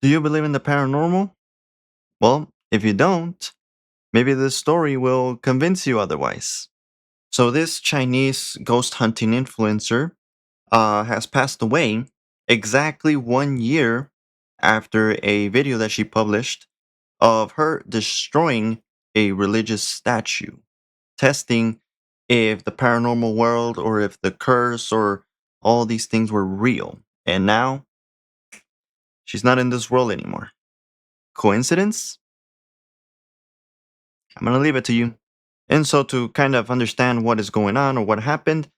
Do you believe in the paranormal? Well, if you don't, maybe this story will convince you otherwise. So, this Chinese ghost hunting influencer has passed away exactly 1 year after a video that she published of her destroying a religious statue, testing if the paranormal world or if the curse or all these things were real. And now she's not in this world anymore. Coincidence? I'm going to leave it to you. And so, to kind of understand what is going on or what happened,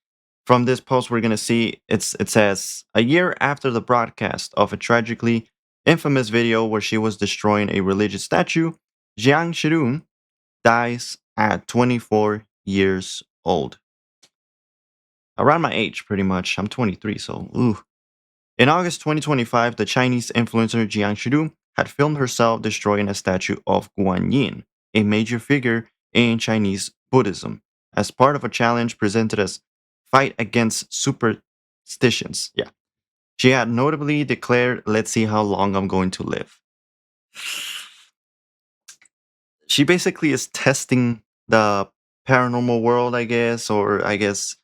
from this post, we're going to see it says a year after the broadcast of a tragically infamous video where she was destroying a religious statue, Jiang Shirun dies at 24 years old. Around my age, pretty much. I'm 23, so ooh. In August 2025, the Chinese influencer Jiang Shidu had filmed herself destroying a statue of Guan Yin, a major figure in Chinese Buddhism, as part of a challenge presented as fight against superstitions. Yeah. She had notably declared, "Let's see how long I'm going to live." She basically is testing the paranormal world, I guess, or I guess.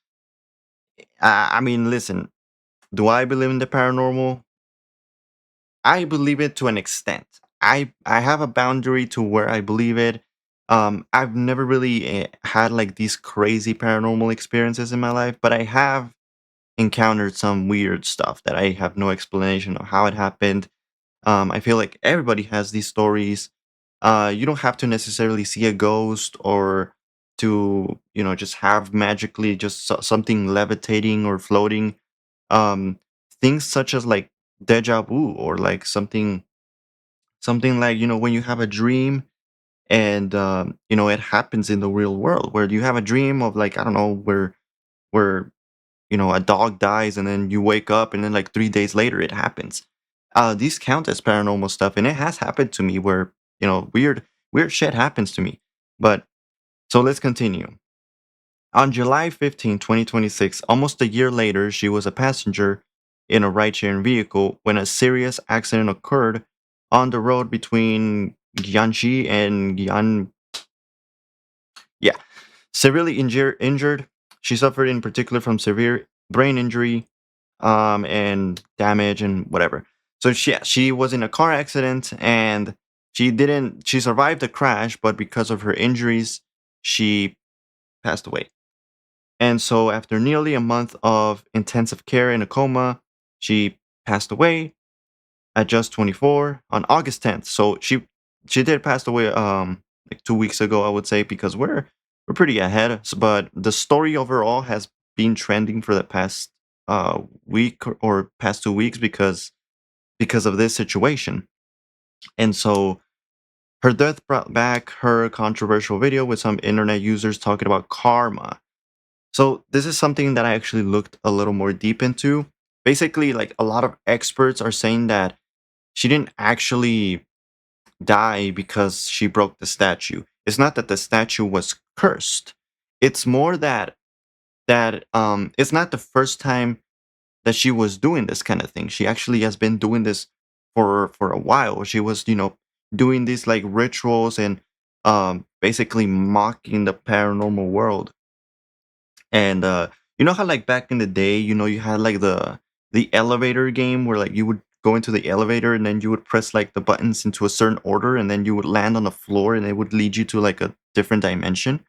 I mean, listen, do I believe in the paranormal? I believe it to an extent. I have a boundary to where I believe it. I've never really had like these crazy paranormal experiences in my life, but I have encountered some weird stuff that I have no explanation of how it happened. I feel like everybody has these stories. You don't have to necessarily see a ghost or to just have magically just something levitating or floating. Um, Things such as like deja vu or like something like when you have a dream and it happens in the real world where you have a dream of like I don't know where a dog dies and then you wake up and then like 3 days later it happens. These count as paranormal stuff, and it has happened to me where weird shit happens to me. But so let's continue. On July 15, 2026, almost a year later, she was a passenger in a ride-sharing vehicle when a serious accident occurred on the road between Jiangxi and Gian. Yeah, severely injured. She suffered in particular from severe brain injury, and damage and whatever. So she was in a car accident and she survived the crash, but because of her injuries, she passed away. And so, after nearly a month of intensive care in a coma, she passed away at just 24 on August 10th. So she did pass away like 2 weeks ago, I would say, because we're pretty ahead. But the story overall has been trending for the past week or past 2 weeks because of this situation. And so her death brought back her controversial video with some internet users talking about karma. So this is something that I actually looked a little more deep into. Basically, like a lot of experts are saying that she didn't actually die because she broke the statue. It's not that the statue was cursed. It's more that it's not the first time that she was doing this kind of thing. She actually has been doing this for a while. She was, doing these like rituals and basically mocking the paranormal world. And you know how like back in the day, you had like the elevator game where like you would go into the elevator and then you would press like the buttons into a certain order and then you would land on the floor and it would lead you to like a different dimension.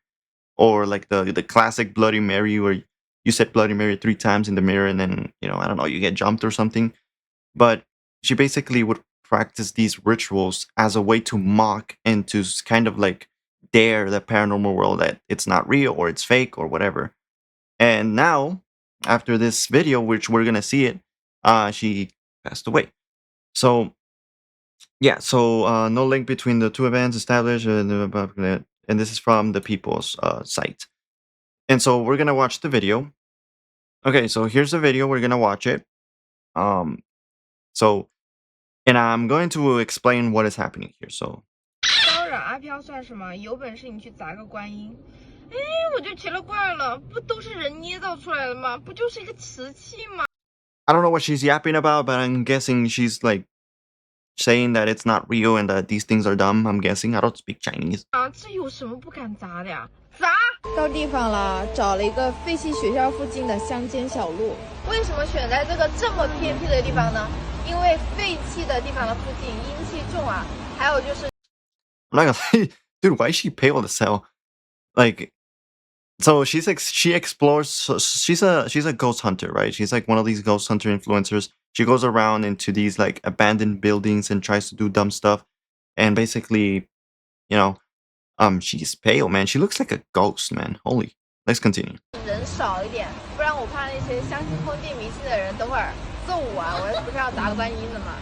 Or like the classic Bloody Mary where you said Bloody Mary 3 times in the mirror and then, I don't know, you get jumped or something. But she basically would practice these rituals as a way to mock and to kind of like dare the paranormal world that it's not real or it's fake or whatever. And now, after this video, which we're gonna see it, she passed away. So yeah, so no link between the two events established, and this is from the People's site. And so we're gonna watch the video. Okay, so here's the video. We're gonna watch it. Um, so and I'm going to explain what is happening here. So 骚扰阿飘算什么？有本事你去砸个观音！哎，我就奇了怪了，不都是人捏造出来的吗？不就是一个瓷器吗？ I don't know what she's yapping about, but I'm guessing she's like saying that it's not real and that these things are dumb. I'm guessing. I don't speak Chinese. 啊，这有什么不敢砸的呀？砸！到地方了，找了一个废弃学校附近的乡间小路。为什么选在这个这么偏僻的地方呢？因为废弃的地方的附近阴气重啊，还有就是。I'm not gonna lie, dude. Why is she pale as hell? Like, so she explores. So she's a ghost hunter, right? She's like one of these ghost hunter influencers. She goes around into these like abandoned buildings and tries to do dumb stuff. And basically, you know, she's pale, man. She looks like a ghost, man. Holy. Let's continue. 人少一点，不然我怕那些相信封建迷信的人等会儿揍我啊！我不是要砸观音的吗？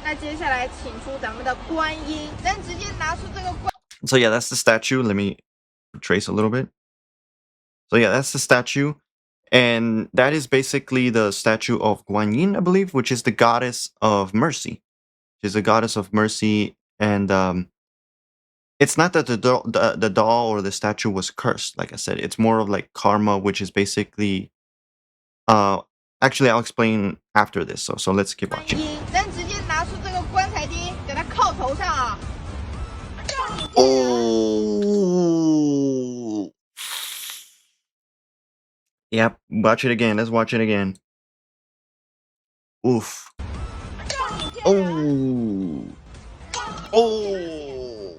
那接下来请出咱们的观音，咱直接拿出这个观。So yeah, that's the statue. Let me trace a little bit. So yeah, that's the statue. And that is basically the statue of Guan Yin, I believe, which is the goddess of mercy. She's a goddess of mercy. And it's not that the doll or the statue was cursed, like I said. It's more of like karma, which is basically... actually, I'll explain after this. So let's keep watching. 咱直接拿出这个棺材钉，给它靠头上啊！ Oh! Yep, watch it again. Let's watch it again. Oof. Oh! Oh!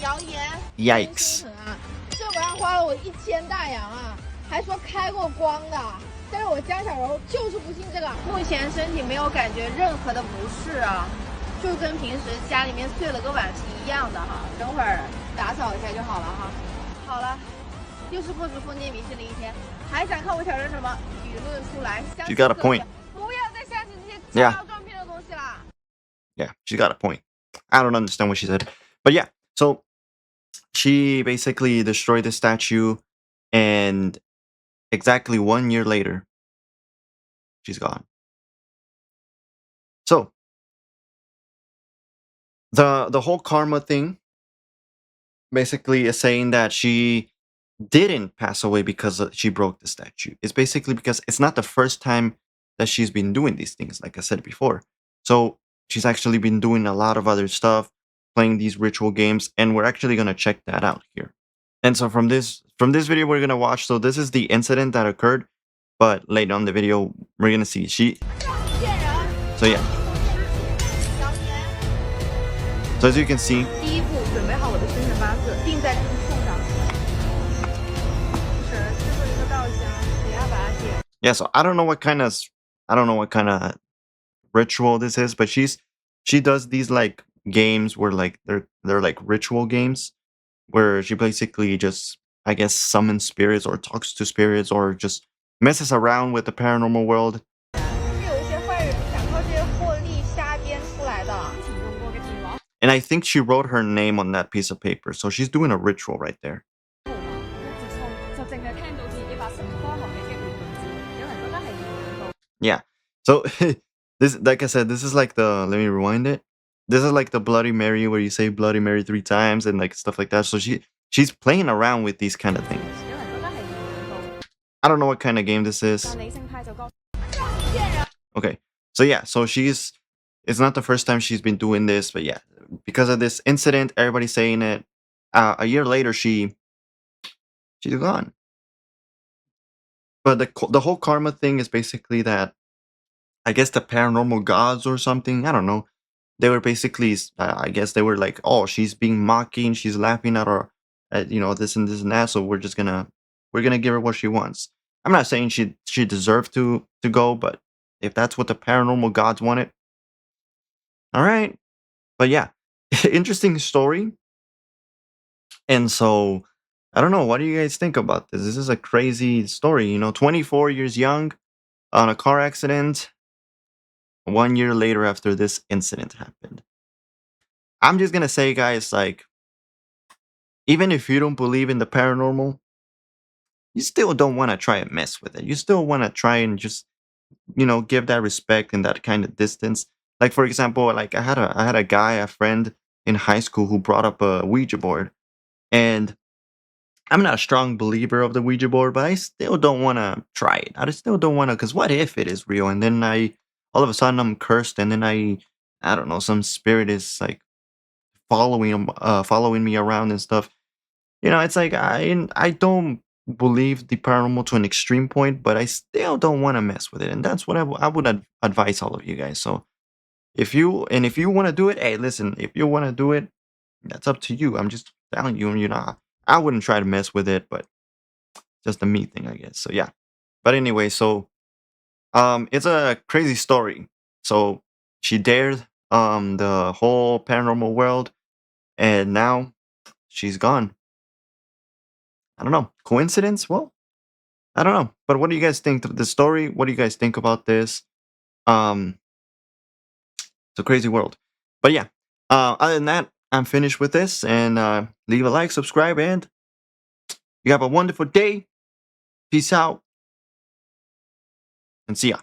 谣言 Yikes. 这玩意儿花了我1000大洋啊，还说开过光的，但是我江小柔就是不信这个。目前身体没有感觉任何的不适啊，就跟平时家里面碎了个碗是一样的哈。等会儿打扫一下就好了哈。好了，又是破除封建迷信的一天，还想看我挑战什么？舆论出来， She got a point. 不要再相信这些招摇撞骗的东西啦。Yeah, she got a point. I don't understand what she said. But yeah, so she basically destroyed the statue, and exactly 1 year later, she's gone. So the whole karma thing basically is saying that she didn't pass away because she broke the statue. It's basically because it's not the first time that she's been doing these things, like I said before. So she's actually been doing a lot of other stuff, playing these ritual games, and we're actually going to check that out here. And so from this video we're going to watch, so this is the incident that occurred, but later on the video we're going to see so yeah. So as you can see, 第一步，准备好我的生辰八字，钉在这个树上。是最后一个稻香，也要把它点。 yeah, so I don't know what kind of ritual this is, but she does these like games where like they're like ritual games where she basically just, I guess, summons spirits or talks to spirits or just messes around with the paranormal world. 是有一些坏人想靠这些获利瞎编出来的。 And I think she wrote her name on that piece of paper, so she's doing a ritual right there. Yeah. So this, like I said, this is like the, let me rewind it. This is like the Bloody Mary where you say Bloody Mary 3 times and like stuff like that. So she's playing around with these kind of things. I don't know what kind of game this is. Okay. So yeah, so it's not the first time she's been doing this, but yeah, because of this incident, everybody's saying it. A year later, she's gone. But the whole karma thing is basically that, I guess the paranormal gods or something, I don't know, they were basically, I guess they were like, oh, she's being mocking, she's laughing at her, this and this and that, so we're gonna give her what she wants. I'm not saying she deserved to go, but if that's what the paranormal gods wanted, all right. But yeah, interesting story. And so, I don't know, what do you guys think about this? This is a crazy story, 24 years young, on a car accident, 1 year later after this incident happened. I'm just gonna say, guys, like, even if you don't believe in the paranormal, you still don't want to try and mess with it. You still want to try and just, give that respect and that kind of distance. Like, for example, like I had a friend in high school who brought up a Ouija board, and I'm not a strong believer of the Ouija board, but I still don't want to try it. I still don't want to, because what if it is real and then all of a sudden I'm cursed and then I I don't know, some spirit is like following me around and stuff. It's like I don't believe the paranormal to an extreme point, but I still don't want to mess with it, and that's what I would advise all of you guys. So if you want to do it, hey, listen, if you want to do it, that's up to you. I'm just telling you, I wouldn't try to mess with it, but just a me thing, I guess. So yeah. But anyway, so it's a crazy story. So she dared the whole paranormal world, and now she's gone. I don't know. Coincidence? Well, I don't know. But what do you guys think of the story? What do you guys think about this? Um, it's a crazy world. But yeah. Other than that, I'm finished with this. And leave a like, subscribe, and you have a wonderful day. Peace out, and see ya.